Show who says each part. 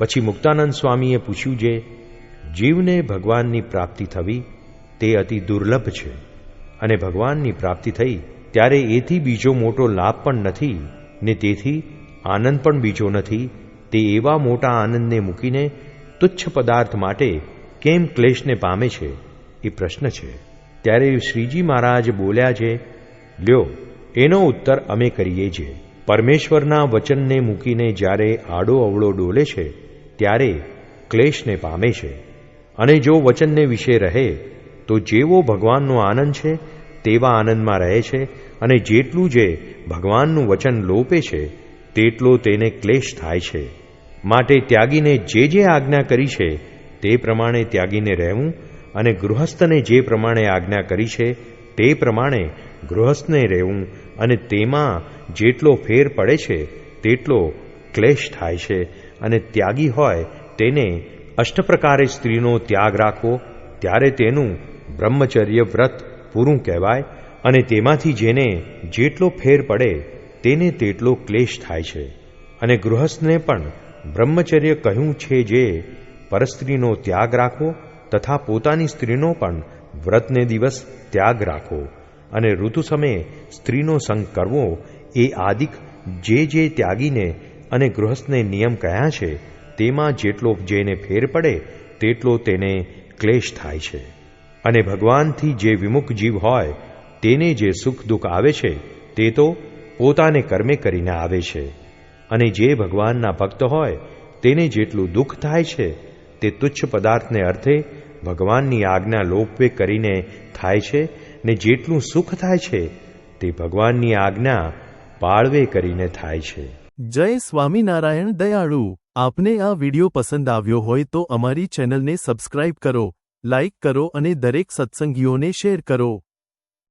Speaker 1: પછી મુક્તાનંદ સ્વામીએ પૂછ્યું, જે જીવને ભગવાનની પ્રાપ્તિ થવી તે અતિ દુર્લભ છે, અને ભગવાનની પ્રાપ્તિ થઈ ત્યારે એથી બીજો મોટો લાભ પણ નથી ને તેથી આનંદ પણ બીજો નથી, તે એવા મોટા આનંદને મૂકીને તુચ્છ પદાર્થ માટે કેમ ક્લેશને પામે છે, એ પ્રશ્ન છે. ત્યારે શ્રીજી મહારાજ બોલ્યા છે, લ્યો એનો ઉત્તર અમે કરીએ છીએ. પરમેશ્વરના વચનને મૂકીને જ્યારે આડો અવળો ડોલે છે ત્યારે ક્લેશને પામે છે, અને જો વચનને વિશે રહે તો જેવો ભગવાનનો આનંદ છે તેવા આનંદમાં રહે છે, અને જેટલું જે ભગવાનનું વચન લોપે છે તેટલો તેને ક્લેશ થાય છે. માટે ત્યાગીને જે આજ્ઞા કરી છે તે પ્રમાણે ત્યાગીને રહેવું, અને ગૃહસ્થને જે પ્રમાણે આજ્ઞા કરી છે તે પ્રમાણે ગૃહસ્થને રહેવું, અને તેમાં જેટલો ફેર પડે છે તેટલો ક્લેશ થાય છે. અને ત્યાગી હોય તેને અષ્ટપ્રકારે સ્ત્રીનો ત્યાગ રાખવો, ત્યારે તેનું બ્રહ્મચર્ય વ્રત પૂરું કહેવાય, અને તેમાંથી જેને જેટલો ફેર પડે તેને તેટલો ક્લેશ થાય છે. અને ગૃહસ્થને પણ બ્રહ્મચર્ય કહ્યું છે, જે પરસ્ત્રીનો ત્યાગ રાખવો તથા પોતાની સ્ત્રીનો પણ વ્રતને દિવસ ત્યાગ રાખવો, અને ઋતુ સમયે સ્ત્રીનો સંગ કરવો, એ આદિક જે ત્યાગીને અને ગૃહસ્થને નિયમ કહ્યા છે તેમાં જેટલો જેને ફેર પડે તેટલો તેને ક્લેશ થાય છે. અને ભગવાનથી જે વિમુખ જીવ હોય તેને જે સુખ દુઃખ આવે છે તે તો પોતાને કર્મે કરીને આવે છે, અને જે ભગવાનના ભક્ત હોય તેને જેટલું દુઃખ થાય છે તે તુચ્છ પદાર્થને અર્થે ભગવાનની આજ્ઞા લોપવે કરીને થાય છે, ને જેટલું સુખ થાય છે તે ભગવાનની આજ્ઞા પાળવે કરીને થાય છે.
Speaker 2: જય સ્વામિનારાયણ દયાળુ. આપને આ વિડિયો પસંદ આવ્યો હોય તો અમારી ચેનલને સબસ્ક્રાઇબ કરો, લાઇક કરો અને દરેક સત્સંગીઓને શેર કરો.